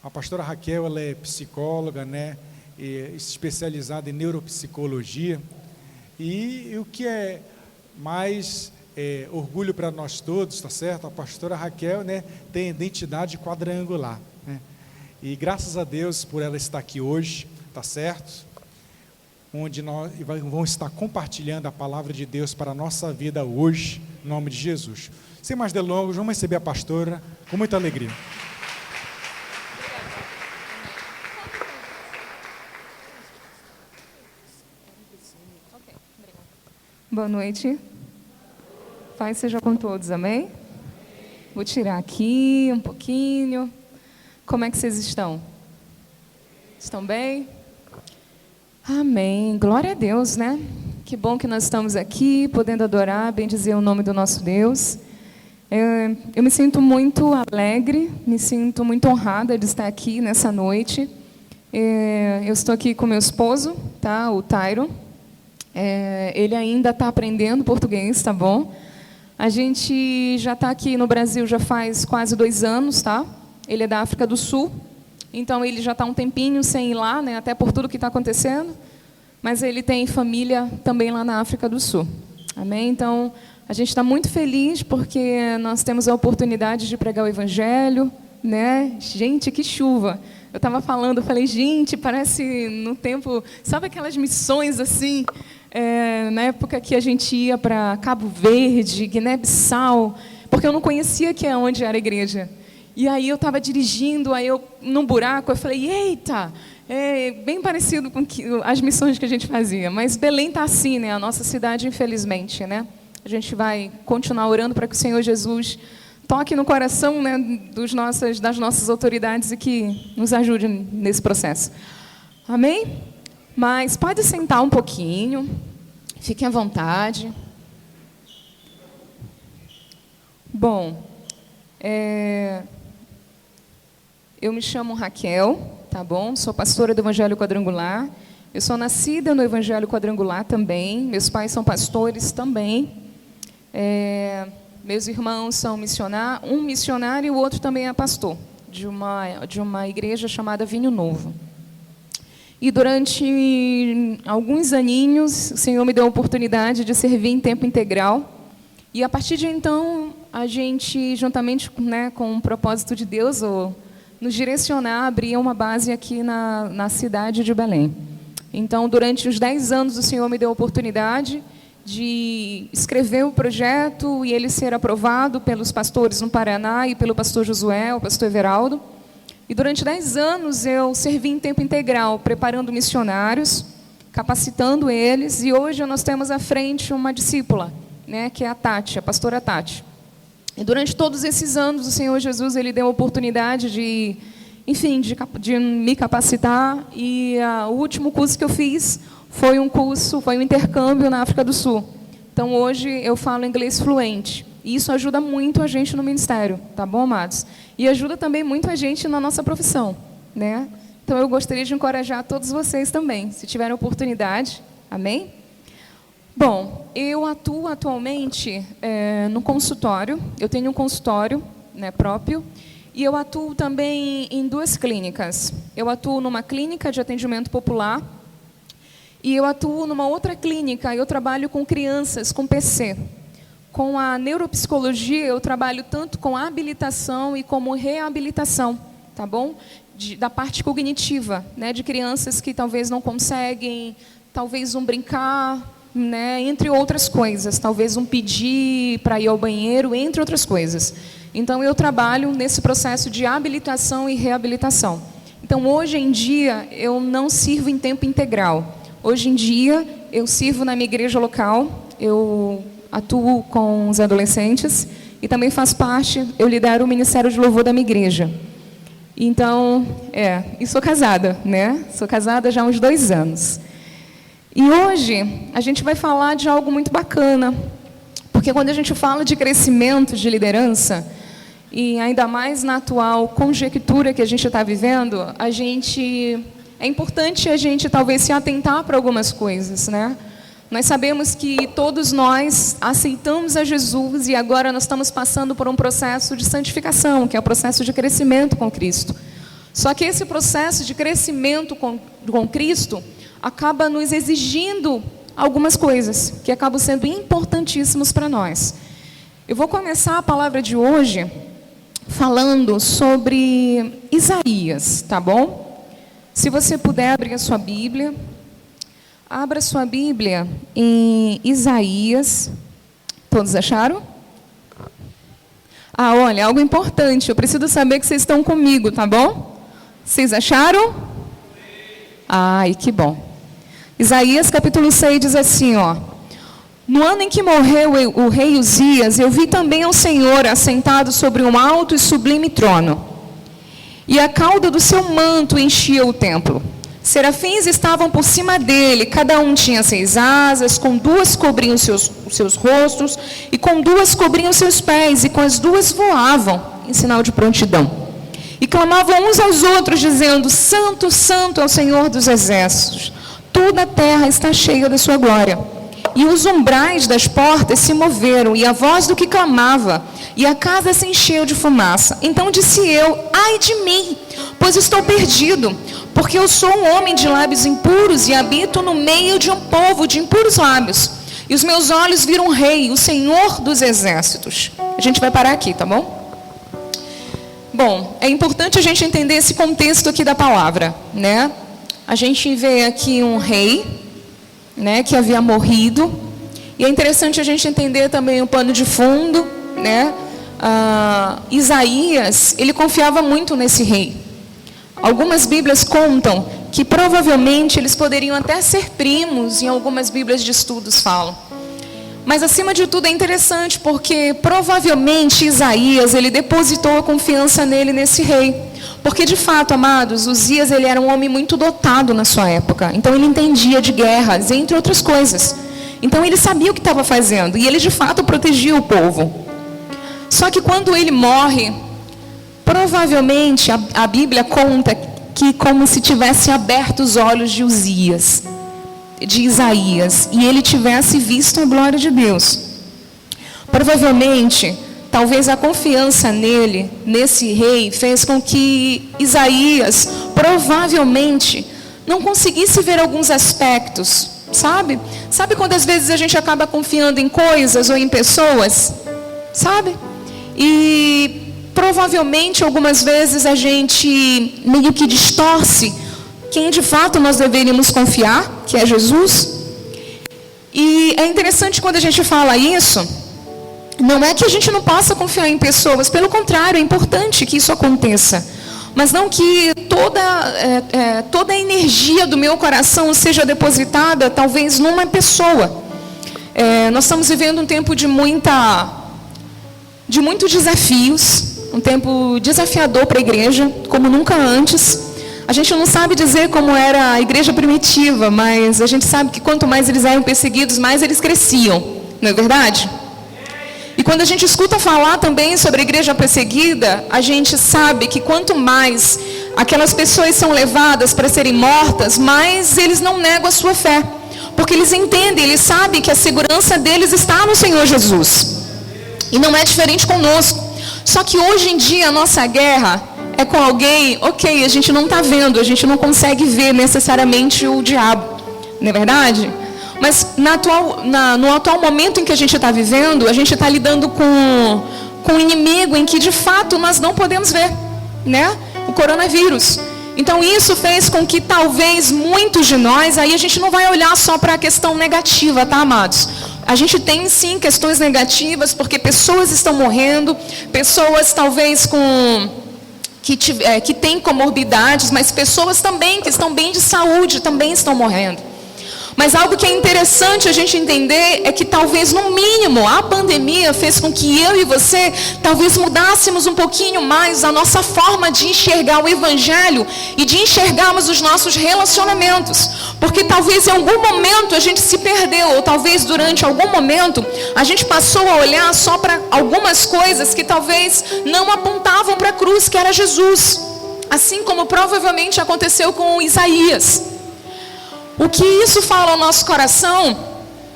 A pastora Raquel, ela é psicóloga, né, especializada em neuropsicologia, e o que é mais orgulho para nós todos, tá certo? A pastora Raquel, né, tem identidade quadrangular, né, e graças a Deus por ela estar aqui hoje, tá certo? Onde nós vamos estar compartilhando a palavra de Deus para a nossa vida hoje, em nome de Jesus. Sem mais delongas, vamos receber a pastora com muita alegria. Boa noite. Paz seja com todos, amém? Vou tirar aqui um pouquinho. Como é que vocês estão? Estão bem? Amém. Glória a Deus, né? Que bom que nós estamos aqui, podendo adorar, bendizer o nome do nosso Deus. Eu me sinto muito alegre, me sinto muito honrada de estar aqui nessa noite. Eu estou aqui com meu esposo, tá? O Tyron. Ele ainda está aprendendo português, tá bom? A gente já está aqui no Brasil já faz quase 2 anos, tá? Ele é da África do Sul, então ele já está um tempinho sem ir lá, né? Até por tudo que está acontecendo, mas ele tem família também lá na África do Sul, amém? Então, a gente está muito feliz porque nós temos a oportunidade de pregar o Evangelho, né? Gente, que chuva! Eu estava falando, eu falei, gente, parece no tempo, sabe aquelas missões assim, na época que a gente ia para Cabo Verde, Guiné-Bissau, porque eu não conhecia que é onde era a igreja. E aí eu estava dirigindo, aí eu num buraco, eu falei, eita, bem parecido com as missões que a gente fazia. Mas Belém está assim, né? A nossa cidade, infelizmente, né? A gente vai continuar orando para que o Senhor Jesus toque no coração, né, das nossas autoridades e que nos ajude nesse processo. Amém? Mas pode sentar um pouquinho, fiquem à vontade. Bom, eu me chamo Raquel, tá bom? Sou pastora do Evangelho Quadrangular. Eu sou nascida no Evangelho Quadrangular também. Meus pais são pastores também. Meus irmãos são um missionário e o outro também é pastor de uma igreja chamada Vinho Novo. E durante alguns aninhos, o Senhor me deu a oportunidade de servir em tempo integral. E a partir de então, a gente, juntamente, né, com o propósito de Deus, nos direcionar a abrir uma base aqui na cidade de Belém. Então, durante os 10 anos, o Senhor me deu a oportunidade de escrever o projeto e ele ser aprovado pelos pastores no Paraná e pelo pastor Josué, o pastor Everaldo. E durante 10 anos eu servi em tempo integral, preparando missionários, capacitando eles, e hoje nós temos à frente uma discípula, né, que é a Tati, a pastora Tati. E durante todos esses anos o Senhor Jesus ele deu a oportunidade de me capacitar, e o último curso que eu fiz foi um intercâmbio na África do Sul. Então, hoje eu falo inglês fluente. E isso ajuda muito a gente no ministério, tá bom, amados? E ajuda também muito a gente na nossa profissão, né? Então, eu gostaria de encorajar todos vocês também, se tiverem oportunidade. Amém? Bom, eu atuo atualmente no consultório. Eu tenho um consultório, né, próprio. E eu atuo também em 2 clínicas. Eu atuo numa clínica de atendimento popular. E eu atuo numa outra clínica, eu trabalho com crianças com PC. Com a neuropsicologia, eu trabalho tanto com habilitação e como reabilitação, tá bom? Da parte cognitiva, né? De crianças que talvez não conseguem, talvez brincar, né? Entre outras coisas, talvez pedir para ir ao banheiro, entre outras coisas. Então, eu trabalho nesse processo de habilitação e reabilitação. Então, hoje em dia, eu não sirvo em tempo integral. Hoje em dia, eu sirvo na minha igreja local, eu atuo com os adolescentes e também faço parte, eu lidero o Ministério de Louvor da minha igreja. Então, e sou casada, né? Sou casada já há uns 2 anos. E hoje, a gente vai falar de algo muito bacana, porque quando a gente fala de crescimento de liderança, e ainda mais na atual conjectura que a gente está vivendo, é importante a gente talvez se atentar para algumas coisas, né? Nós sabemos que todos nós aceitamos a Jesus e agora nós estamos passando por um processo de santificação, que é o processo de crescimento com Cristo. Só que esse processo de crescimento com Cristo acaba nos exigindo algumas coisas que acabam sendo importantíssimas para nós. Eu vou começar a palavra de hoje falando sobre Isaías, tá bom? Se você puder abrir a sua Bíblia, abra sua Bíblia em Isaías. Todos acharam? Olha, algo importante, eu preciso saber que vocês estão comigo, tá bom? Vocês acharam? Ai, que bom. Isaías capítulo 6 diz assim, ó: no ano em que morreu o rei Uzias, eu vi também ao Senhor assentado sobre um alto e sublime trono, e a cauda do seu manto enchia o templo. Serafins estavam por cima dele, cada um tinha 6 asas, com 2 cobriam os seus rostos, e com 2 cobriam seus pés, e com as 2 voavam, em sinal de prontidão. E clamavam uns aos outros, dizendo: Santo, Santo é o Senhor dos exércitos, toda a terra está cheia da sua glória. E os umbrais das portas se moveram, e a voz do que clamava, e a casa se encheu de fumaça. Então disse eu: ai de mim, pois estou perdido, porque eu sou um homem de lábios impuros, e habito no meio de um povo de impuros lábios. E os meus olhos viram o Rei, o Senhor dos exércitos. A gente vai parar aqui, tá bom? Bom, é importante a gente entender esse contexto aqui da palavra, né? A gente vê aqui um rei, né, que havia morrido, e é interessante a gente entender também o pano de fundo, né? Isaías, ele confiava muito nesse rei. Algumas Bíblias contam que provavelmente eles poderiam até ser primos, em algumas Bíblias de estudos falam. Mas acima de tudo é interessante porque provavelmente Isaías, ele depositou a confiança nele, nesse rei. Porque de fato, amados, Uzias, ele era um homem muito dotado na sua época. Então ele entendia de guerras, entre outras coisas. Então ele sabia o que estava fazendo e ele de fato protegia o povo. Só que quando ele morre, provavelmente a Bíblia conta que como se tivesse aberto os olhos de Uzias, de Isaías, e ele tivesse visto a glória de Deus. Provavelmente, talvez a confiança nele, nesse rei, fez com que Isaías, provavelmente, não conseguisse ver alguns aspectos, sabe? Sabe quando às vezes a gente acaba confiando em coisas ou em pessoas? Sabe? E provavelmente algumas vezes a gente meio que distorce quem de fato nós deveríamos confiar, que é Jesus. E é interessante quando a gente fala isso, não é que a gente não possa confiar em pessoas, pelo contrário, é importante que isso aconteça. Mas não que toda a energia do meu coração seja depositada, talvez, numa pessoa. Nós estamos vivendo um tempo de muitos desafios, um tempo desafiador para a igreja, como nunca antes. A gente não sabe dizer como era a igreja primitiva, mas a gente sabe que quanto mais eles eram perseguidos, mais eles cresciam, não é verdade? E quando a gente escuta falar também sobre a igreja perseguida, a gente sabe que quanto mais aquelas pessoas são levadas para serem mortas, mais eles não negam a sua fé. Porque eles entendem, eles sabem que a segurança deles está no Senhor Jesus. E não é diferente conosco. Só que hoje em dia a nossa guerra é com alguém, ok, a gente não está vendo, a gente não consegue ver necessariamente o diabo, não é verdade? Mas no atual momento em que a gente está vivendo, a gente está lidando com um inimigo em que de fato nós não podemos ver, né? O coronavírus. Então isso fez com que talvez muitos de nós, aí a gente não vai olhar só para a questão negativa, tá, amados? A gente tem sim questões negativas, porque pessoas estão morrendo, pessoas talvez que têm comorbidades, mas pessoas também que estão bem de saúde também estão morrendo. Mas algo que é interessante a gente entender é que talvez no mínimo a pandemia fez com que eu e você talvez mudássemos um pouquinho mais a nossa forma de enxergar o evangelho e de enxergarmos os nossos relacionamentos. Porque talvez em algum momento a gente se perdeu, ou talvez durante algum momento a gente passou a olhar só para algumas coisas que talvez não apontavam para a cruz, que era Jesus. Assim como provavelmente aconteceu com Isaías. O que isso fala ao nosso coração,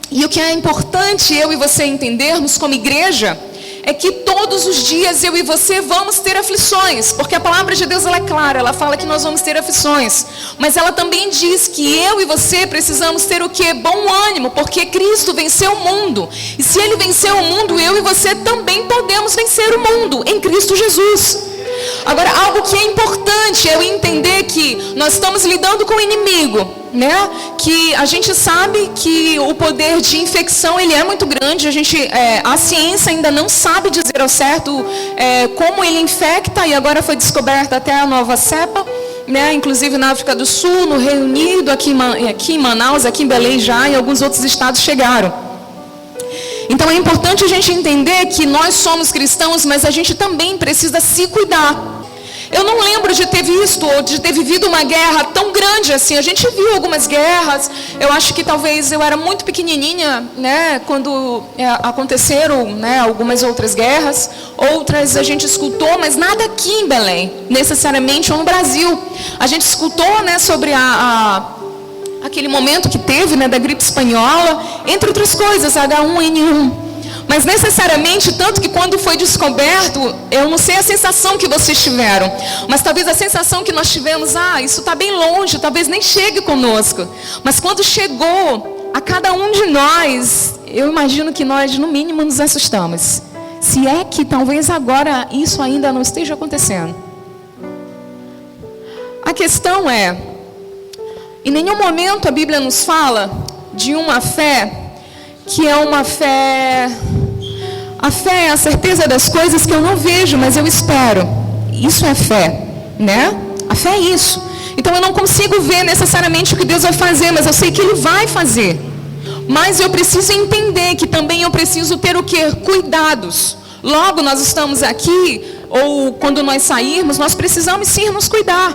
e o que é importante eu e você entendermos como igreja, é que todos os dias eu e você vamos ter aflições, porque a palavra de Deus ela é clara, ela fala que nós vamos ter aflições, mas ela também diz que eu e você precisamos ter o quê? Bom ânimo, porque Cristo venceu o mundo, e se Ele venceu o mundo, eu e você também podemos vencer o mundo, em Cristo Jesus. Agora, algo que é importante é eu entender que nós estamos lidando com o inimigo, né? Que a gente sabe que o poder de infecção ele é muito grande. A ciência ainda não sabe dizer ao certo como ele infecta, e agora foi descoberta até a nova cepa, né? Inclusive na África do Sul, no Reino Unido, aqui em Manaus, aqui em Belém já, e alguns outros estados chegaram. Então é importante a gente entender que nós somos cristãos, mas a gente também precisa se cuidar. Eu não lembro de ter visto ou de ter vivido uma guerra tão grande assim. A gente viu algumas guerras. Eu acho que talvez eu era muito pequenininha, né, quando aconteceram, né, algumas outras guerras. Outras a gente escutou, mas nada aqui em Belém, necessariamente, ou no Brasil. A gente escutou, né, sobre aquele momento que teve, né, da gripe espanhola, entre outras coisas, H1N1. Mas necessariamente, tanto que quando foi descoberto, eu não sei a sensação que vocês tiveram, mas talvez a sensação que nós tivemos, isso está bem longe, talvez nem chegue conosco. Mas quando chegou a cada um de nós, eu imagino que nós, no mínimo, nos assustamos. Se é que talvez agora isso ainda não esteja acontecendo. A questão é, em nenhum momento a Bíblia nos fala de uma fé que é uma fé... A fé é a certeza das coisas que eu não vejo, mas eu espero. Isso é fé, né? A fé é isso. Então eu não consigo ver necessariamente o que Deus vai fazer, mas eu sei que Ele vai fazer. Mas eu preciso entender que também eu preciso ter o quê? Cuidados. Logo nós estamos aqui, ou quando nós sairmos, nós precisamos sim nos cuidar.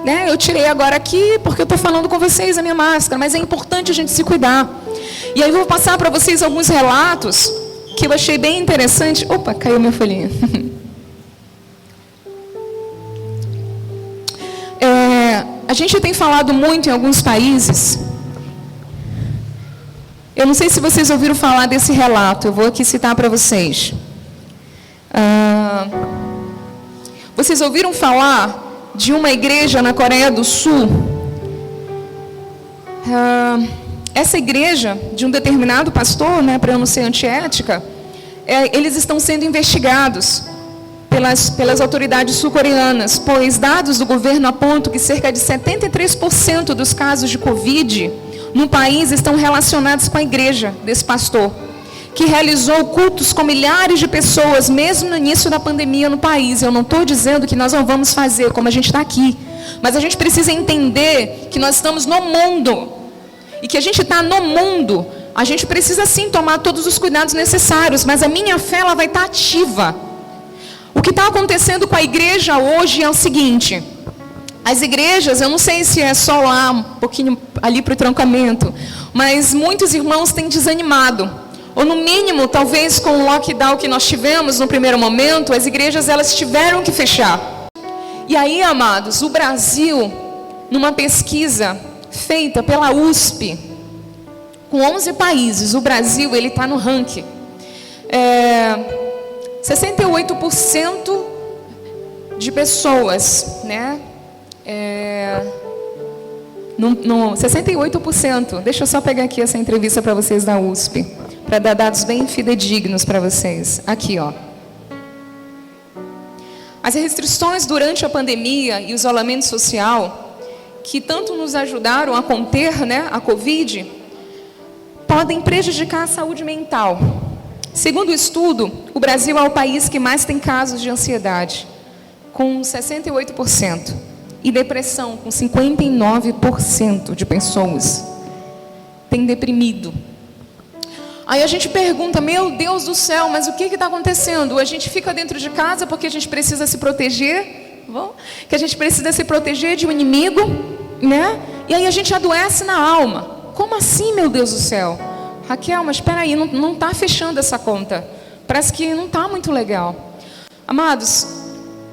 Né? Eu tirei agora aqui porque eu estou falando com vocês a minha máscara, mas é importante a gente se cuidar. E aí eu vou passar para vocês alguns relatos que eu achei bem interessante. Opa, caiu minha folhinha. A gente tem falado muito em alguns países. Eu não sei se vocês ouviram falar desse relato. Eu vou aqui citar para vocês. Vocês ouviram falar de uma igreja na Coreia do Sul? Essa igreja, de um determinado pastor, né, para eu não ser antiética, eles estão sendo investigados pelas autoridades sul-coreanas, pois dados do governo apontam que cerca de 73% dos casos de Covid no país estão relacionados com a igreja desse pastor, que realizou cultos com milhares de pessoas, mesmo no início da pandemia no país. Eu não estou dizendo que nós não vamos fazer como a gente está aqui, mas a gente precisa entender que nós estamos no mundo, e que a gente está no mundo, a gente precisa sim tomar todos os cuidados necessários, mas a minha fé ela vai estar ativa. O que está acontecendo com a igreja hoje é o seguinte: as igrejas, eu não sei se é só lá, um pouquinho ali para o trancamento, mas muitos irmãos têm desanimado. Ou no mínimo, talvez com o lockdown que nós tivemos no primeiro momento, as igrejas elas tiveram que fechar. E aí, amados, o Brasil, numa pesquisa feita pela USP, com 11 países, o Brasil ele está no ranking. 68% de pessoas, né? 68%. Deixa eu só pegar aqui essa entrevista para vocês da USP, para dar dados bem fidedignos para vocês. Aqui, ó. As restrições durante a pandemia e o isolamento social, que tanto nos ajudaram a conter, né, a Covid, podem prejudicar a saúde mental. Segundo o estudo, o Brasil é o país que mais tem casos de ansiedade, com 68%, e depressão, com 59% de pessoas têm deprimido. Aí a gente pergunta, meu Deus do céu, mas o que está acontecendo? A gente fica dentro de casa porque a gente precisa se proteger, que a gente precisa se proteger de um inimigo, né? E aí a gente adoece na alma. Como assim, meu Deus do céu? Raquel, mas espera aí, não está fechando essa conta. Parece que não está muito legal. Amados,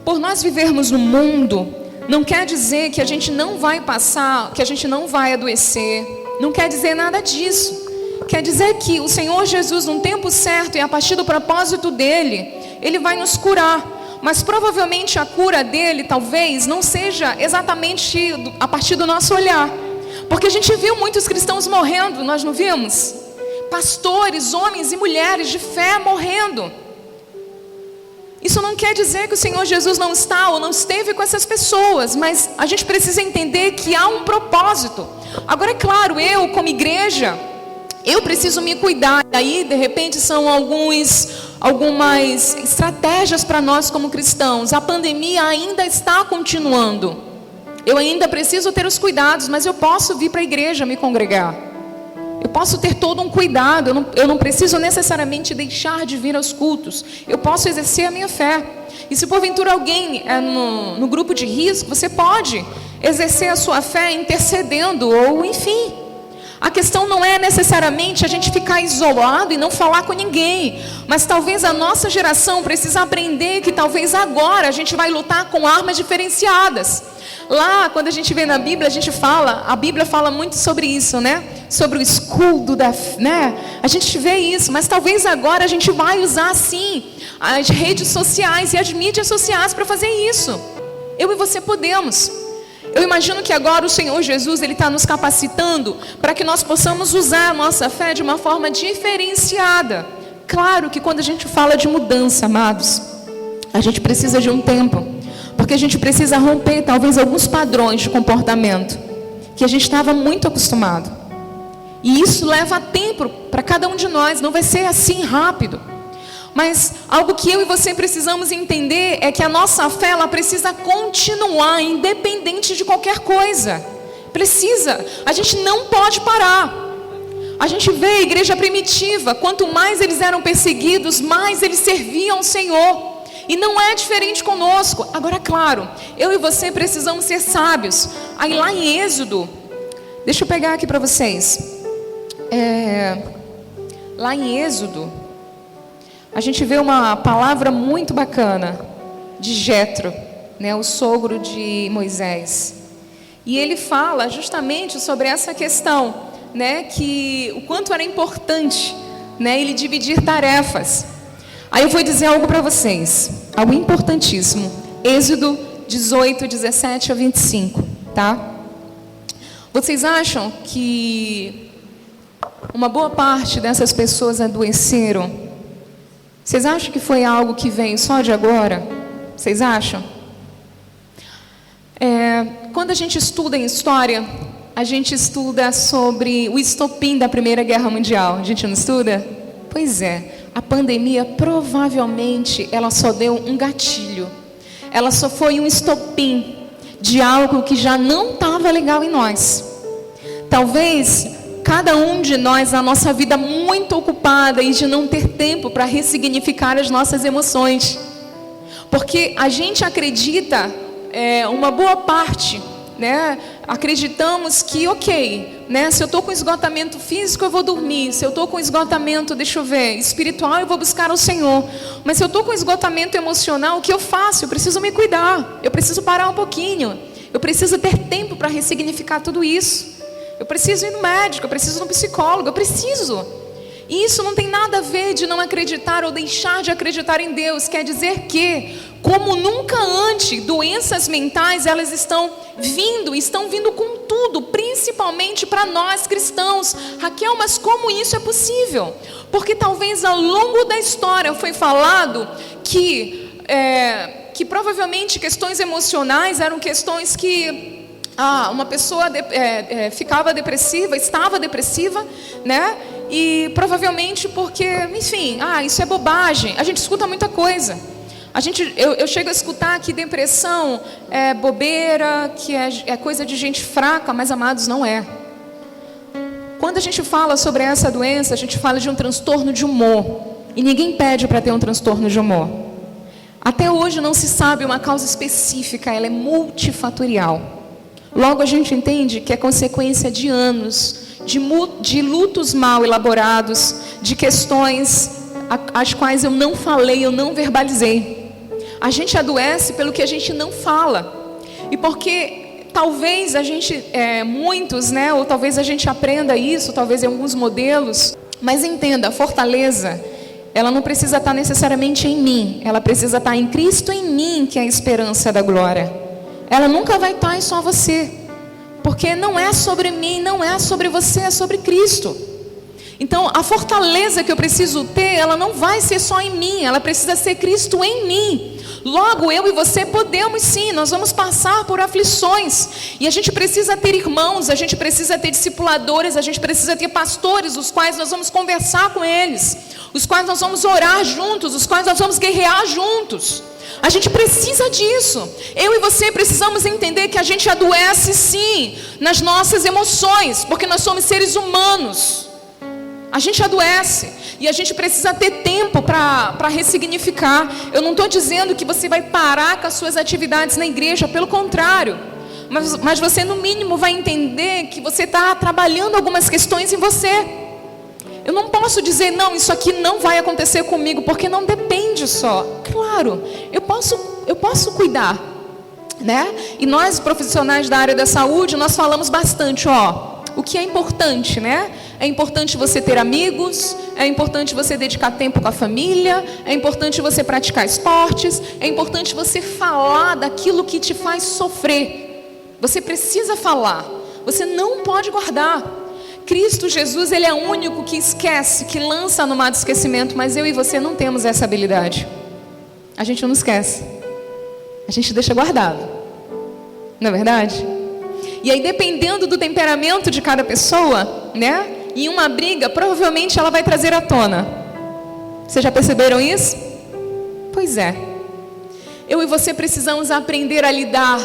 por nós vivermos no mundo, não quer dizer que a gente não vai passar, que a gente não vai adoecer. Não quer dizer nada disso. Quer dizer que o Senhor Jesus, no tempo certo e a partir do propósito dele, Ele vai nos curar. Mas provavelmente a cura dele talvez não seja exatamente a partir do nosso olhar. Porque a gente viu muitos cristãos morrendo, nós não vimos? Pastores, homens e mulheres de fé morrendo. Isso não quer dizer que o Senhor Jesus não está ou não esteve com essas pessoas, mas a gente precisa entender que há um propósito. Agora é claro, eu como igreja, eu preciso me cuidar. E aí de repente são algumas estratégias para nós como cristãos. A pandemia ainda está continuando. Eu ainda preciso ter os cuidados, mas eu posso vir para a igreja me congregar. Eu posso ter todo um cuidado. Eu não preciso necessariamente deixar de vir aos cultos. Eu posso exercer a minha fé. E se porventura alguém é no grupo de risco, você pode exercer a sua fé intercedendo ou enfim. A questão não é necessariamente a gente ficar isolado e não falar com ninguém. Mas talvez a nossa geração precisa aprender que talvez agora a gente vai lutar com armas diferenciadas. Lá, quando a gente vê na Bíblia, a Bíblia fala muito sobre isso, né? Sobre o escudo né? A gente vê isso, mas talvez agora a gente vai usar sim as redes sociais e as mídias sociais para fazer isso. Eu e você podemos. Eu imagino que agora o Senhor Jesus, Ele está nos capacitando para que nós possamos usar a nossa fé de uma forma diferenciada. Claro que quando a gente fala de mudança, amados, a gente precisa de um tempo. Porque a gente precisa romper talvez alguns padrões de comportamento que a gente estava muito acostumado. E isso leva tempo para cada um de nós, não vai ser assim rápido. Mas algo que eu e você precisamos entender é que a nossa fé, ela precisa continuar independente de qualquer coisa. Precisa. A gente não pode parar. A gente vê a igreja primitiva, quanto mais eles eram perseguidos, mais eles serviam ao Senhor. E não é diferente conosco. Agora, claro, eu e você precisamos ser sábios. Aí lá em Êxodo, deixa eu pegar aqui para vocês. Lá em Êxodo, a gente vê uma palavra muito bacana de Jetro, né, o sogro de Moisés. E ele fala justamente sobre essa questão, né, que o quanto era importante, né, ele dividir tarefas. Aí eu vou dizer algo para vocês, algo importantíssimo. Êxodo 18, 17 a 25, tá? Vocês acham que uma boa parte dessas pessoas adoeceram? Vocês acham que foi algo que veio só de agora? Vocês acham? Quando a gente estuda em história, a gente estuda sobre o estopim da Primeira Guerra Mundial. A gente não estuda? Pois é. A pandemia provavelmente ela só deu um gatilho. Ela só foi um estopim de algo que já não estava legal em nós. Talvez cada um de nós, a nossa vida muito ocupada e de não ter tempo para ressignificar as nossas emoções. Porque a gente acredita, uma boa parte, né? Acreditamos que, ok, né? Se eu estou com esgotamento físico, eu vou dormir. Se eu estou com esgotamento, deixa eu ver, espiritual, eu vou buscar o Senhor. Mas se eu estou com esgotamento emocional, o que eu faço? Eu preciso me cuidar. Eu preciso parar um pouquinho. Eu preciso ter tempo para ressignificar tudo isso. Eu preciso ir no médico, eu preciso ir no psicólogo, eu preciso. E isso não tem nada a ver de não acreditar ou deixar de acreditar em Deus. Quer dizer que, como nunca antes, doenças mentais, elas estão vindo com tudo, principalmente para nós cristãos. Raquel, mas como isso é possível? Porque talvez ao longo da história foi falado que provavelmente questões emocionais eram questões que uma pessoa estava depressiva, né? E provavelmente porque, enfim, isso é bobagem. A gente escuta muita coisa. Eu chego a escutar que depressão é bobeira, que é coisa de gente fraca, mas amados, não é. Quando a gente fala sobre essa doença, a gente fala de um transtorno de humor. E ninguém pede para ter um transtorno de humor. Até hoje não se sabe uma causa específica, ela é multifatorial. Logo a gente entende que é consequência de anos, de lutos mal elaborados, de questões as quais eu não falei, eu não verbalizei. A gente adoece pelo que a gente não fala. E porque talvez a gente, muitos, né, ou talvez a gente aprenda isso, talvez em alguns modelos, mas entenda, a fortaleza, ela não precisa estar necessariamente em mim, ela precisa estar em Cristo em mim, que é a esperança da glória. Ela nunca vai estar em só você, porque não é sobre mim, não é sobre você, é sobre Cristo. Então, a fortaleza que eu preciso ter, ela não vai ser só em mim, ela precisa ser Cristo em mim. Logo, eu e você podemos sim, nós vamos passar por aflições. E a gente precisa ter irmãos, a gente precisa ter discipuladores, a gente precisa ter pastores, os quais nós vamos conversar com eles, os quais nós vamos orar juntos, os quais nós vamos guerrear juntos. A gente precisa disso. Eu e você precisamos entender que a gente adoece sim, nas nossas emoções, porque nós somos seres humanos. A gente adoece e a gente precisa ter tempo para ressignificar. Eu não estou dizendo que você vai parar com as suas atividades na igreja, pelo contrário. Mas você no mínimo vai entender que você está trabalhando algumas questões em você. Eu não posso dizer, não, isso aqui não vai acontecer comigo, porque não depende só. Claro, eu posso cuidar, né? E nós, profissionais da área da saúde, nós falamos bastante, o que é importante, né? É importante você ter amigos, é importante você dedicar tempo com a família, é importante você praticar esportes, é importante você falar daquilo que te faz sofrer. Você precisa falar, você não pode guardar. Cristo Jesus, Ele é o único que esquece, que lança no mar do esquecimento, mas eu e você não temos essa habilidade. A gente não esquece, a gente deixa guardado, não é verdade? E aí, dependendo do temperamento de cada pessoa, né? Em uma briga, provavelmente ela vai trazer à tona. Vocês já perceberam isso? Pois é. Eu e você precisamos aprender a lidar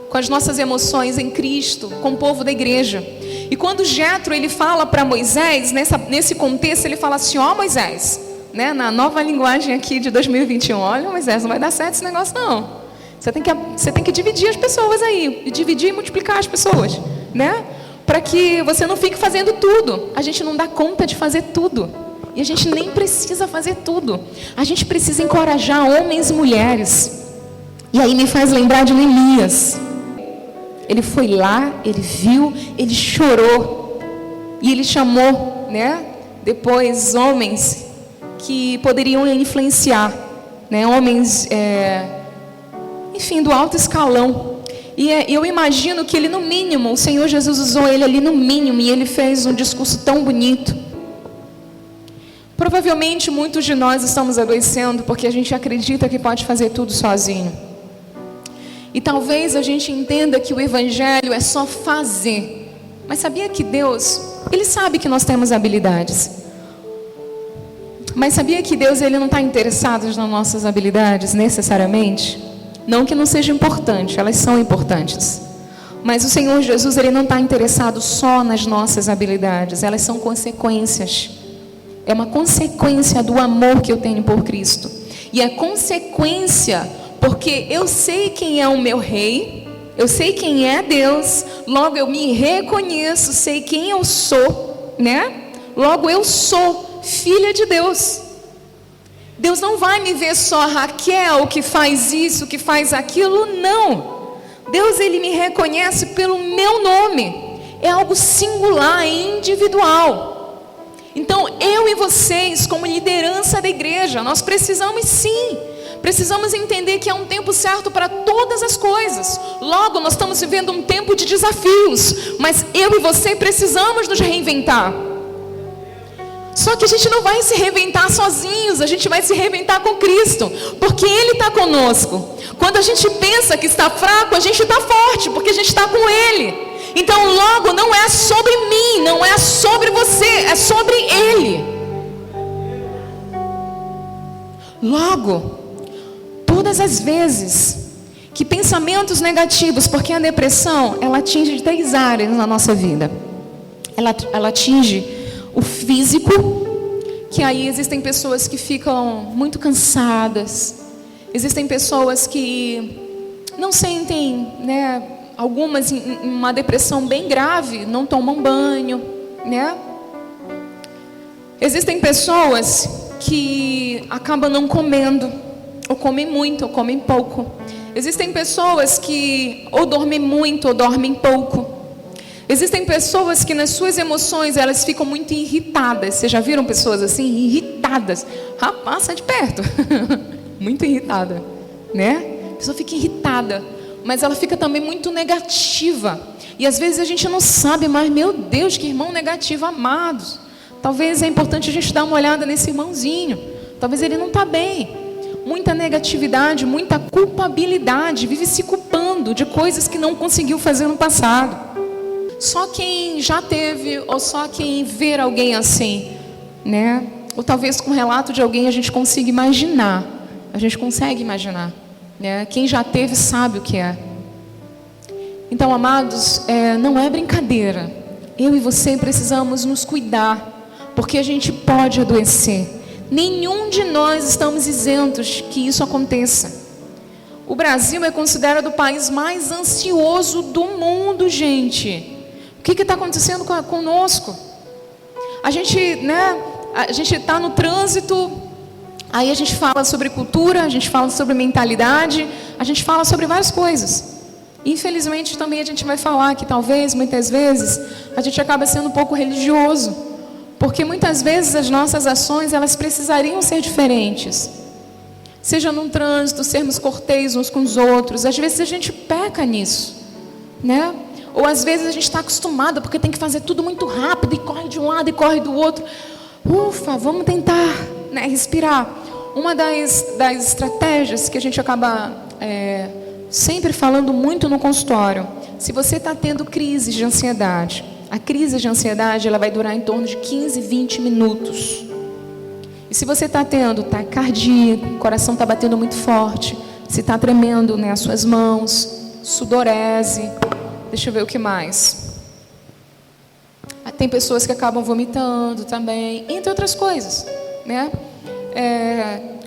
com as nossas emoções em Cristo, com o povo da igreja. E quando Jetro, ele fala para Moisés, nesse contexto, ele fala assim, Moisés, né? Na nova linguagem aqui de 2021, olha, Moisés, não vai dar certo esse negócio não. Você tem que dividir as pessoas aí, e dividir e multiplicar as pessoas, né? Para que você não fique fazendo tudo. A gente não dá conta de fazer tudo. E a gente nem precisa fazer tudo. A gente precisa encorajar homens e mulheres. E aí me faz lembrar de Neemias. Ele foi lá, ele viu, ele chorou. E ele chamou, né? Depois homens que poderiam influenciar, né? Homens, enfim, do alto escalão. E eu imagino que ele, no mínimo, o Senhor Jesus usou ele ali no mínimo, e ele fez um discurso tão bonito. Provavelmente muitos de nós estamos adoecendo porque a gente acredita que pode fazer tudo sozinho. E talvez a gente entenda que o Evangelho é só fazer. Mas sabia que Deus, Ele sabe que nós temos habilidades. Mas sabia que Deus, Ele não está interessado nas nossas habilidades necessariamente? Não que não seja importante, elas são importantes. Mas o Senhor Jesus, Ele não está interessado só nas nossas habilidades. Elas são consequências. É uma consequência do amor que eu tenho por Cristo. E é consequência porque eu sei quem é o meu rei, eu sei quem é Deus, logo eu me reconheço, sei quem eu sou, né? Logo eu sou filha de Deus. Deus não vai me ver só a Raquel que faz isso, que faz aquilo, não. Deus, Ele me reconhece pelo meu nome. É algo singular, é individual. Então, eu e vocês, como liderança da igreja, nós precisamos sim, precisamos entender que é um tempo certo para todas as coisas. Logo, nós estamos vivendo um tempo de desafios, mas eu e você precisamos nos reinventar. Só que a gente não vai se reinventar sozinhos, a gente vai se reinventar com Cristo, porque Ele está conosco. Quando a gente pensa que está fraco, a gente está forte, porque a gente está com Ele. Então logo não é sobre mim, não é sobre você, é sobre Ele. Logo, todas as vezes que pensamentos negativos, porque a depressão, ela atinge 3 áreas na nossa vida. Ela atinge o físico, que aí existem pessoas que ficam muito cansadas, existem pessoas que não sentem, né, algumas em uma depressão bem grave, não tomam banho, né? Existem pessoas que acabam não comendo, ou comem muito, ou comem pouco. Existem pessoas que ou dormem muito, ou dormem pouco. Existem pessoas que nas suas emoções elas ficam muito irritadas. Vocês já viram pessoas assim, irritadas? irritada. Rapaz, sai de perto. Muito irritada, né? A pessoa fica irritada, mas ela fica também muito negativa. E às vezes a gente não sabe, mas meu Deus, que irmão negativo, amados. Talvez é importante a gente dar uma olhada nesse irmãozinho. Talvez ele não está bem. Muita negatividade, muita culpabilidade, vive se culpando de coisas que não conseguiu fazer no passado. Só quem já teve, ou só quem vê alguém assim, né? Ou talvez com o relato de alguém a gente consiga imaginar. A gente consegue imaginar, né? Quem já teve sabe o que é. Então, amados, não é brincadeira. Eu e você precisamos nos cuidar, porque a gente pode adoecer. Nenhum de nós estamos isentos que isso aconteça. O Brasil é considerado o país mais ansioso do mundo, gente. O que está acontecendo conosco? A gente está no trânsito, aí a gente fala sobre cultura, a gente fala sobre mentalidade, a gente fala sobre várias coisas. Infelizmente também a gente vai falar que talvez, muitas vezes, a gente acaba sendo um pouco religioso. Porque muitas vezes as nossas ações, elas precisariam ser diferentes. Seja num trânsito, sermos cortês uns com os outros. Às vezes a gente peca nisso, né? Ou às vezes a gente está acostumado, porque tem que fazer tudo muito rápido, e corre de um lado e corre do outro. Ufa, vamos tentar, né, respirar. Uma das estratégias que a gente acaba sempre falando muito no consultório. Se você está tendo crises de ansiedade, a crise de ansiedade, ela vai durar em torno de 15, 20 minutos. E se você está tendo taquicardia, o coração está batendo muito forte, se está tremendo, né, as suas mãos, sudorese, deixa eu ver o que mais. Tem pessoas que acabam vomitando também, entre outras coisas, né?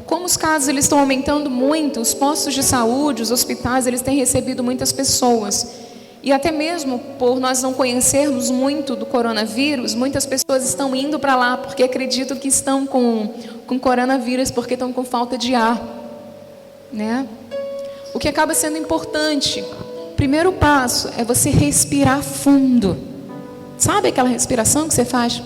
Como os casos eles estão aumentando muito, os postos de saúde, os hospitais, eles têm recebido muitas pessoas. E até mesmo por nós não conhecermos muito do coronavírus, muitas pessoas estão indo para lá porque acreditam que estão com coronavírus, porque estão com falta de ar, né? O que acaba sendo importante, primeiro passo é você respirar fundo. Sabe aquela respiração que você faz?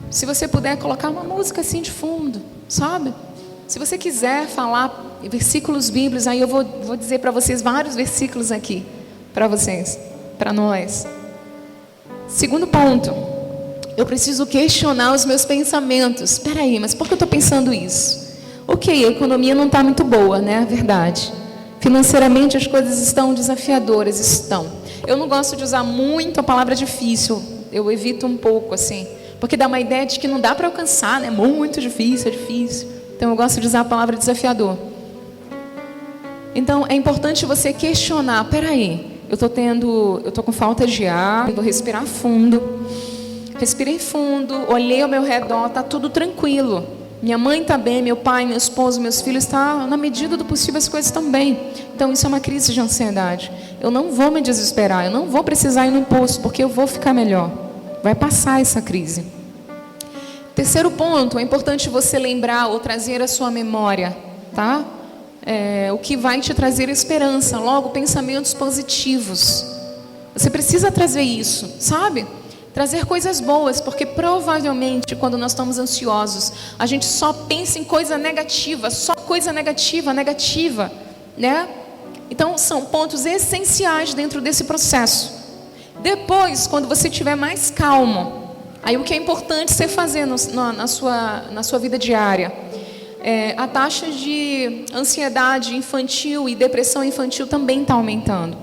Se você puder colocar uma música assim de fundo, sabe? Se você quiser falar versículos bíblicos, aí eu vou dizer para vocês vários versículos aqui, para vocês, para nós. Segundo ponto, eu preciso questionar os meus pensamentos. Espera aí, mas por que eu estou pensando isso? Ok, a economia não está muito boa, né? Verdade. Financeiramente as coisas estão desafiadoras, estão. Eu não gosto de usar muito a palavra difícil, eu evito um pouco assim, porque dá uma ideia de que não dá para alcançar, né? Muito difícil, é difícil. Então eu gosto de usar a palavra desafiador. Então é importante você questionar, peraí, eu estou com falta de ar, eu vou respirar fundo. Respirei fundo, olhei ao meu redor, está tudo tranquilo. Minha mãe está bem, meu pai, meu esposo, meus filhos, está na medida do possível, as coisas estão bem. Então isso é uma crise de ansiedade. Eu não vou me desesperar, eu não vou precisar ir no posto, porque eu vou ficar melhor. Vai passar essa crise. Terceiro ponto, é importante você lembrar ou trazer à sua memória, tá? O que vai te trazer esperança, logo pensamentos positivos. Você precisa trazer isso, sabe? Trazer coisas boas, porque provavelmente quando nós estamos ansiosos, a gente só pensa em coisa negativa, só coisa negativa, né? Então são pontos essenciais dentro desse processo. Depois, quando você estiver mais calmo, aí o que é importante você fazer na sua vida diária? A taxa de ansiedade infantil e depressão infantil também está aumentando.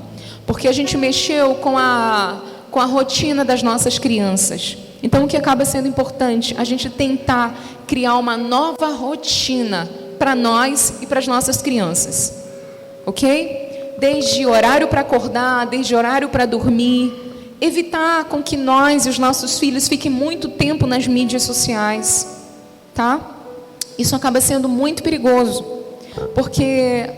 Porque a gente mexeu com a rotina das nossas crianças. Então o que acaba sendo importante? A gente tentar criar uma nova rotina para nós e para as nossas crianças. Ok? Desde horário para acordar, desde horário para dormir. Evitar com que nós e os nossos filhos fiquem muito tempo nas mídias sociais, tá? Isso acaba sendo muito perigoso, porque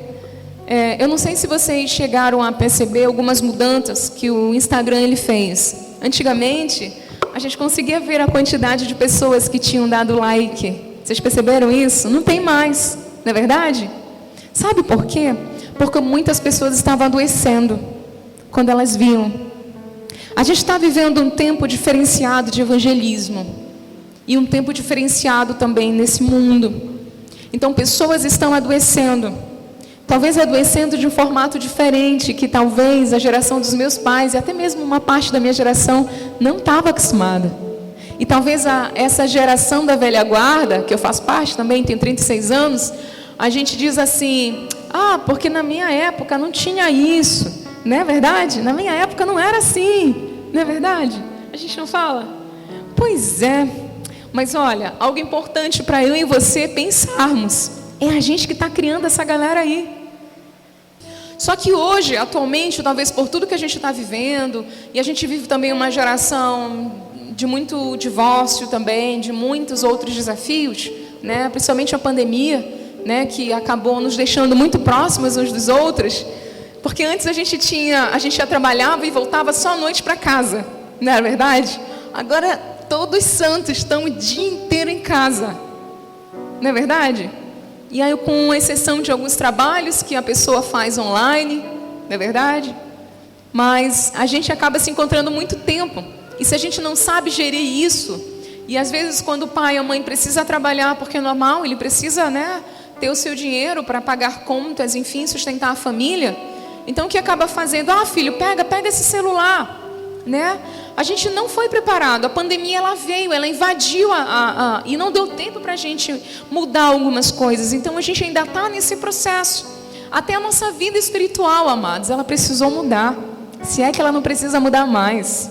eu não sei se vocês chegaram a perceber algumas mudanças que o Instagram ele fez. Antigamente, a gente conseguia ver a quantidade de pessoas que tinham dado like. Vocês perceberam isso? Não tem mais, não é verdade? Sabe por quê? Porque muitas pessoas estavam adoecendo quando elas viam. A gente está vivendo um tempo diferenciado de evangelismo. e um tempo diferenciado também nesse mundo. Então pessoas estão adoecendo, talvez adoecendo de um formato diferente, que talvez a geração dos meus pais, e até mesmo uma parte da minha geração, não estava acostumada. E talvez essa geração da velha guarda, que eu faço parte também, tenho 36 anos, a gente diz assim, porque na minha época não tinha isso, não é verdade? Na minha época não era assim, não é verdade? A gente não fala? Pois é, mas olha, algo importante para eu e você pensarmos, é a gente que está criando essa galera aí. Só que hoje, atualmente, talvez por tudo que a gente está vivendo, e a gente vive também uma geração de muito divórcio também, de muitos outros desafios, né? Principalmente a pandemia, né? Que acabou nos deixando muito próximos uns dos outros, porque antes a gente já trabalhava e voltava só à noite para casa, não é verdade? Agora todos os santos estão o dia inteiro em casa, não é verdade? E aí, com exceção de alguns trabalhos que a pessoa faz online, não é verdade? Mas a gente acaba se encontrando muito tempo. E se a gente não sabe gerir isso, e às vezes quando o pai ou a mãe precisa trabalhar, porque é normal, ele precisa, né, ter o seu dinheiro para pagar contas, enfim, sustentar a família. Então o que acaba fazendo? Filho, pega esse celular, né? A gente não foi preparado, a pandemia ela veio, ela invadiu e não deu tempo para a gente mudar algumas coisas. Então a gente ainda está nesse processo. Até a nossa vida espiritual, amados, ela precisou mudar. Se é que ela não precisa mudar mais.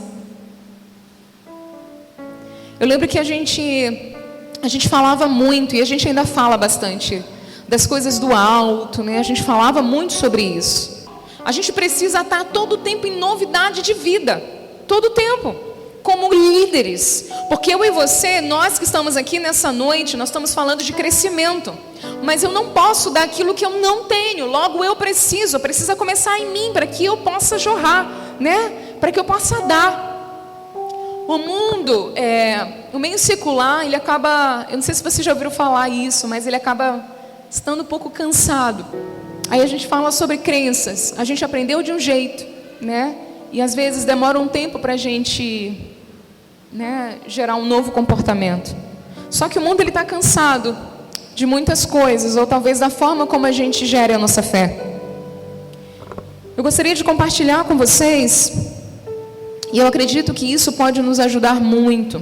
Eu lembro que a gente falava muito, e a gente ainda fala bastante, das coisas do alto, né? A gente falava muito sobre isso. A gente precisa estar todo o tempo em novidade de vida. Todo o tempo. Como líderes. Porque eu e você, nós que estamos aqui nessa noite, nós estamos falando de crescimento. Mas eu não posso dar aquilo que eu não tenho. Logo eu preciso começar em mim, para que eu possa jorrar, né? Para que eu possa dar. O mundo, o meio secular, ele acaba, eu não sei se você já ouviu falar isso, mas ele acaba estando um pouco cansado. Aí a gente fala sobre crenças, a gente aprendeu de um jeito, né? E às vezes demora um tempo para a gente, né, gerar um novo comportamento. Só que o mundo está cansado de muitas coisas, ou talvez da forma como a gente gere a nossa fé. Eu gostaria de compartilhar com vocês, e eu acredito que isso pode nos ajudar muito.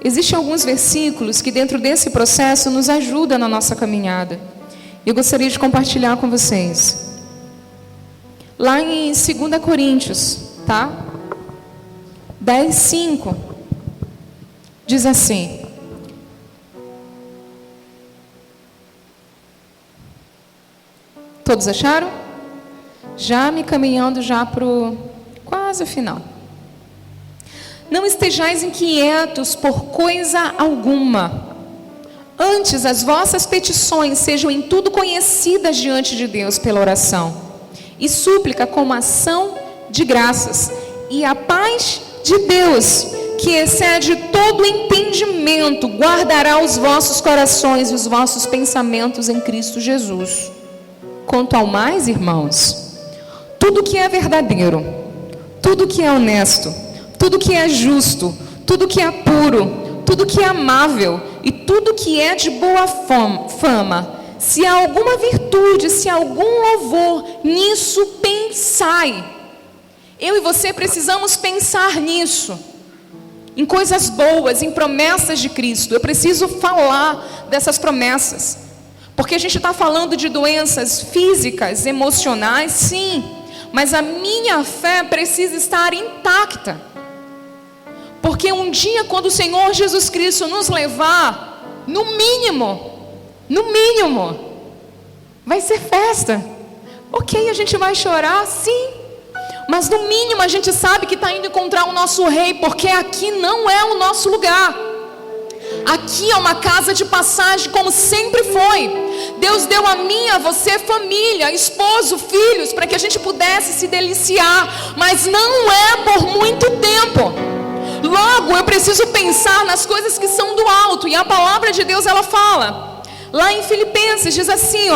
Existem alguns versículos que dentro desse processo nos ajudam na nossa caminhada. Eu gostaria de compartilhar com vocês. Lá em 2 Coríntios, tá? 10:5, diz assim: todos acharam? Já me caminhando já para o quase o final. Não estejais inquietos por coisa alguma. Antes, as vossas petições sejam em tudo conhecidas diante de Deus pela oração e súplica como ação de graças. E a paz de Deus, que excede todo entendimento, guardará os vossos corações e os vossos pensamentos em Cristo Jesus. Quanto ao mais, irmãos, tudo que é verdadeiro, tudo que é honesto, tudo que é justo, tudo que é puro, tudo que é amável e tudo que é de boa fama, se há alguma virtude, se há algum louvor, nisso pensai. Eu e você precisamos pensar nisso, em coisas boas, em promessas de Cristo. Eu preciso falar dessas promessas, porque a gente está falando de doenças físicas, emocionais, sim, mas a minha fé precisa estar intacta. Porque um dia, quando o Senhor Jesus Cristo nos levar, no mínimo, vai ser festa. Ok, a gente vai chorar, sim. Mas no mínimo a gente sabe que está indo encontrar o nosso rei, porque aqui não é o nosso lugar. Aqui é uma casa de passagem, como sempre foi. Deus deu a mim, a você, família, esposo, filhos, para que a gente pudesse se deliciar. Mas não é por muito tempo. Logo, eu preciso pensar nas coisas que são do alto. E a palavra de Deus, ela fala lá em Filipenses, diz assim,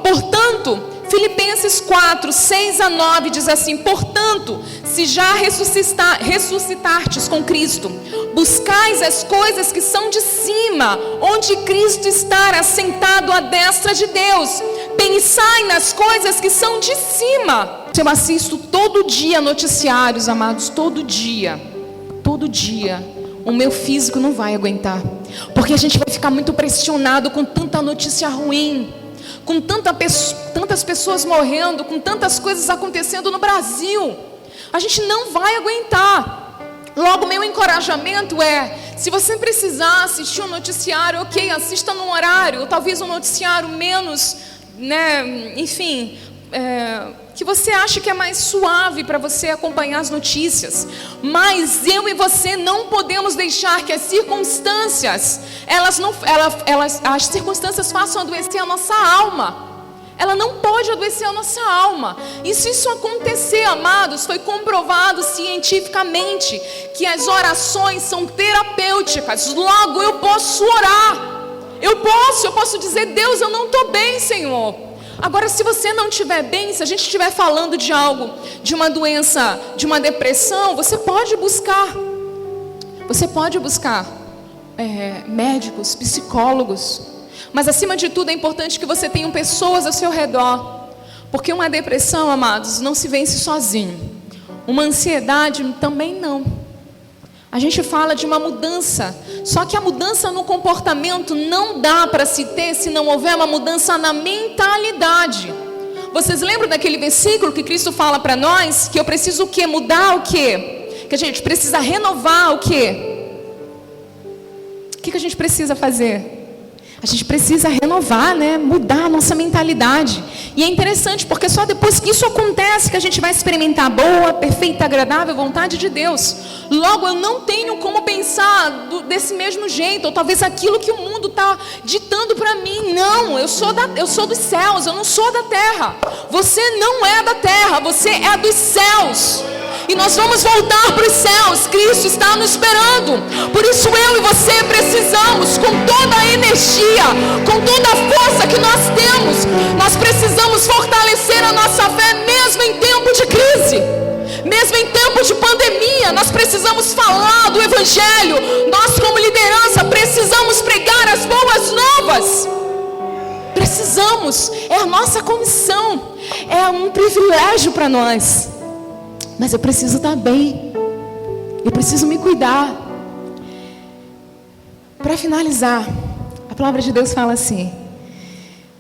portanto, Filipenses 4, 6 a 9 diz assim: portanto, Se já ressuscitastes com Cristo, buscais as coisas que são de cima, onde Cristo está assentado à destra de Deus. Pensai nas coisas que são de cima. Eu assisto todo dia noticiários, amados, todo dia. O meu físico não vai aguentar, porque a gente vai ficar muito pressionado com tanta notícia ruim, com tantas pessoas morrendo, com tantas coisas acontecendo no Brasil. A gente não vai aguentar. Logo, meu encorajamento é: se você precisar assistir um noticiário, ok, assista num horário, ou talvez um noticiário menos, enfim, que você acha que é mais suave para você acompanhar as notícias. Mas eu e você não podemos deixar que as circunstâncias, as circunstâncias façam adoecer a nossa alma. Ela não pode adoecer a nossa alma. E se isso acontecer, amados, foi comprovado cientificamente que as orações são terapêuticas. Logo, eu posso orar. Eu posso dizer: Deus, eu não estou bem, Senhor. Agora, se você não estiver bem, se a gente estiver falando de algo, de uma doença, de uma depressão, você pode buscar médicos, psicólogos. Mas acima de tudo é importante que você tenha pessoas ao seu redor. Porque uma depressão, amados, não se vence sozinho. Uma ansiedade também não. A gente fala de uma mudança. Só que a mudança no comportamento não dá para se ter se não houver uma mudança na mentalidade. Vocês lembram daquele versículo que Cristo fala para nós? Que eu preciso o quê? Mudar o quê? Que a gente precisa renovar o quê? O que a gente precisa fazer? A gente precisa renovar, mudar a nossa mentalidade. E é interessante, porque só depois que isso acontece que a gente vai experimentar a boa, perfeita, agradável vontade de Deus. Logo, eu não tenho como pensar desse mesmo jeito, ou talvez aquilo que o mundo está ditando para mim. Não, eu sou dos céus, eu não sou da terra. Você não é da terra, você é dos céus. E nós vamos voltar para os céus. Cristo está nos esperando. Por isso eu e você precisamos, com toda a energia, com toda a força que nós temos, nós precisamos fortalecer a nossa fé mesmo em tempo de crise, mesmo em tempo de pandemia. Nós precisamos falar do Evangelho. Nós, como liderança, precisamos pregar as boas novas. Precisamos, é a nossa comissão, é um privilégio para nós. Mas eu preciso estar bem, eu preciso me cuidar. Para finalizar, a palavra de Deus fala assim: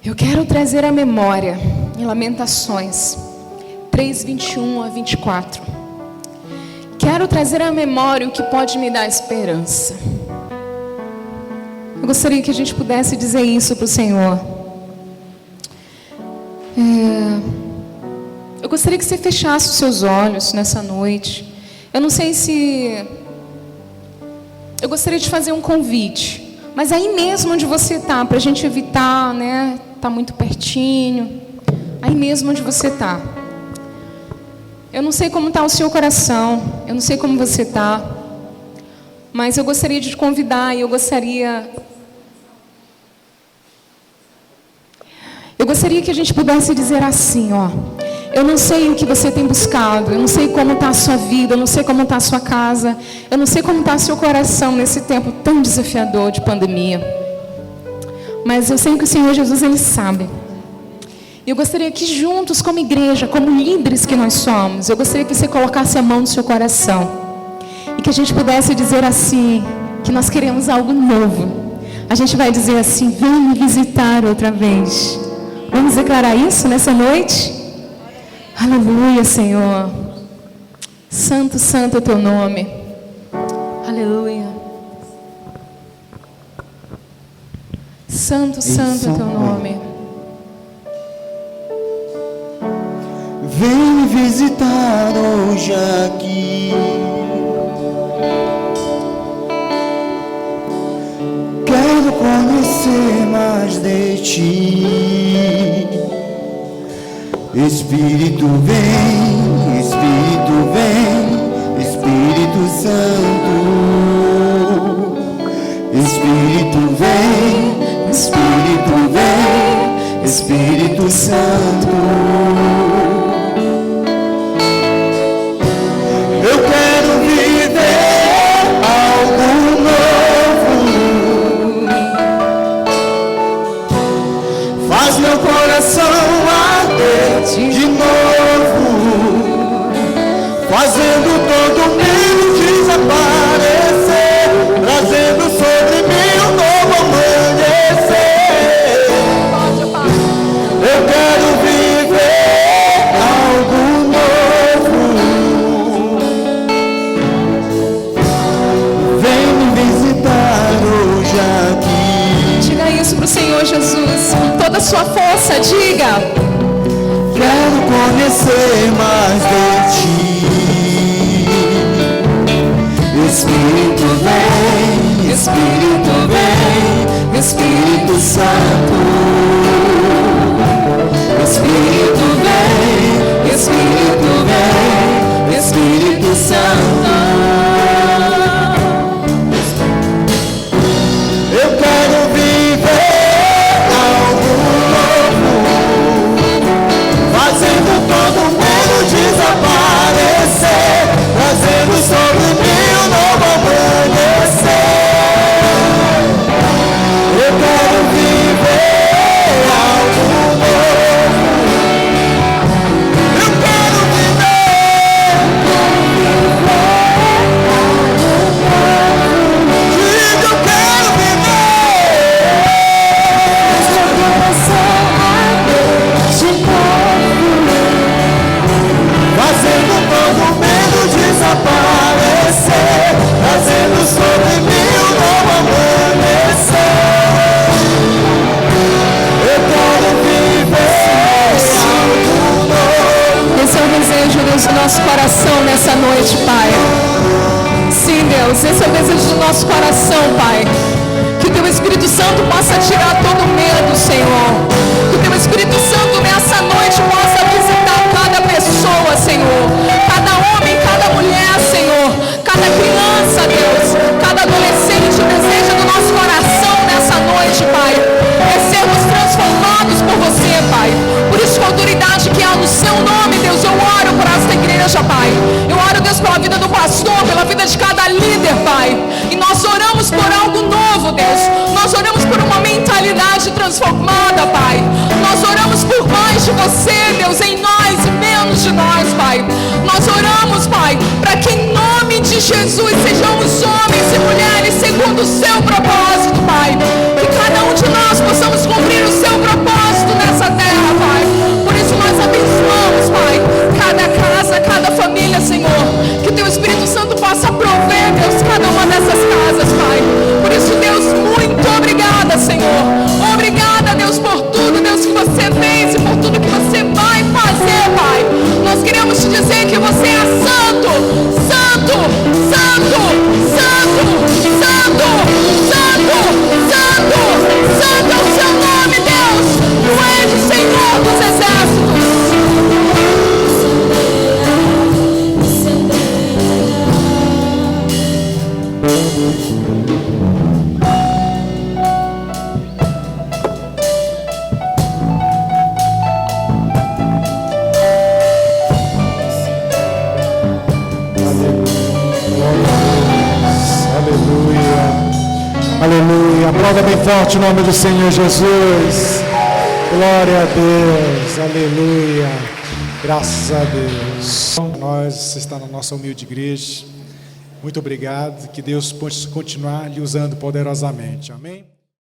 eu quero trazer à memória, em Lamentações 3:21-24, quero trazer à memória o que pode me dar esperança. Eu gostaria que a gente pudesse dizer isso para o Senhor. Eu gostaria que você fechasse os seus olhos nessa noite. Eu não sei se... Eu gostaria de fazer um convite. Mas aí mesmo onde você está, para a gente evitar, tá muito pertinho. Aí mesmo onde você está. Eu não sei como está o seu coração. Eu não sei como você está. Mas eu gostaria de te convidar e eu gostaria que a gente pudesse dizer assim, eu não sei o que você tem buscado, eu não sei como está a sua vida, eu não sei como está a sua casa, eu não sei como está o seu coração nesse tempo tão desafiador de pandemia. Mas eu sei que o Senhor Jesus, Ele sabe. E eu gostaria que juntos, como igreja, como líderes que nós somos, eu gostaria que você colocasse a mão no seu coração. E que a gente pudesse dizer assim, que nós queremos algo novo. A gente vai dizer assim: vem me visitar outra vez. Vamos declarar isso nessa noite? Aleluia, Senhor. Santo, santo é o teu nome. Aleluia. Santo, santo é o teu nome. Vem me visitar hoje aqui. Quero conhecer mais de ti. Espírito vem, Espírito vem, Espírito Santo. Espírito vem, Espírito vem, Espírito Santo. faz meu coração arder de novo, fazendo todo medo desaparecer, trazendo sobre mim um novo amanhecer. Eu quero viver algo novo. Vem me visitar hoje aqui. Diga isso pro Senhor Jesus, com toda a sua força, diga. Quero conhecer mais de ti. Espírito vem, Espírito vem, Espírito Santo. Espírito vem, Espírito vem, Espírito Santo. Eu quero viver algo novo, fazendo todo mundo desaparecer, trazendo sobre mim um novo amanhecer. Eu quero viver algo novo. Eu quero viver. Diga, eu quero viver. Meu coração arde de novo, fazendo todo medo desaparecer, trazendo sobre mim um novo amanhecer. Eu quero viver algo novo. Esse é o desejo, Deus, do nosso coração nessa noite, Pai. Sim, Deus, esse é o desejo do nosso coração, Pai. Que o Teu Espírito Santo possa tirar todo medo, Senhor. Que o Teu Espírito Santo nessa noite possa visitar cada pessoa, Senhor. Cada homem, cada mulher, Senhor. Cada criança, Deus. Cada adolescente. O desejo do nosso coração nessa noite, Pai, é sermos transformados por Você, Pai. Por isso, com a autoridade que há no Seu nome, Deus, eu oro por esta igreja, Pai. Eu oro, Deus, pela vida do pastor, pela vida de cada líder, Pai. E nós oramos por algo novo, Deus. Nós oramos por uma mentalidade transformada, Pai. Nós oramos por mais de Você, Deus, em nós e menos de nós, Pai. Nós oramos, Pai, para que em nome de Jesus sejamos homens e mulheres segundo o Seu propósito, Pai. Que cada um de nós possamos cumprir o Seu propósito nessa terra, Pai. Por isso nós abençoamos, Pai, cada casa, cada família, Senhor. Que o Teu Espírito Santo possa prover, Deus, cada uma dessas casas, Pai. Por isso, Deus, muito obrigada, Senhor. Obrigada, Deus, por tudo, Deus, que Você fez e por tudo que Você vai fazer, Pai. Nós queremos te dizer que Você é santo, santo, santo, santo, santo, santo, santo, santo é o Seu nome, Deus. Tu és o Senhor dos exércitos. Aleluia. Aplauda bem forte o nome do Senhor Jesus. Glória a Deus. Aleluia. Graças a Deus. Nós está na nossa humilde igreja. Muito obrigado. Que Deus possa continuar lhe usando poderosamente. Amém.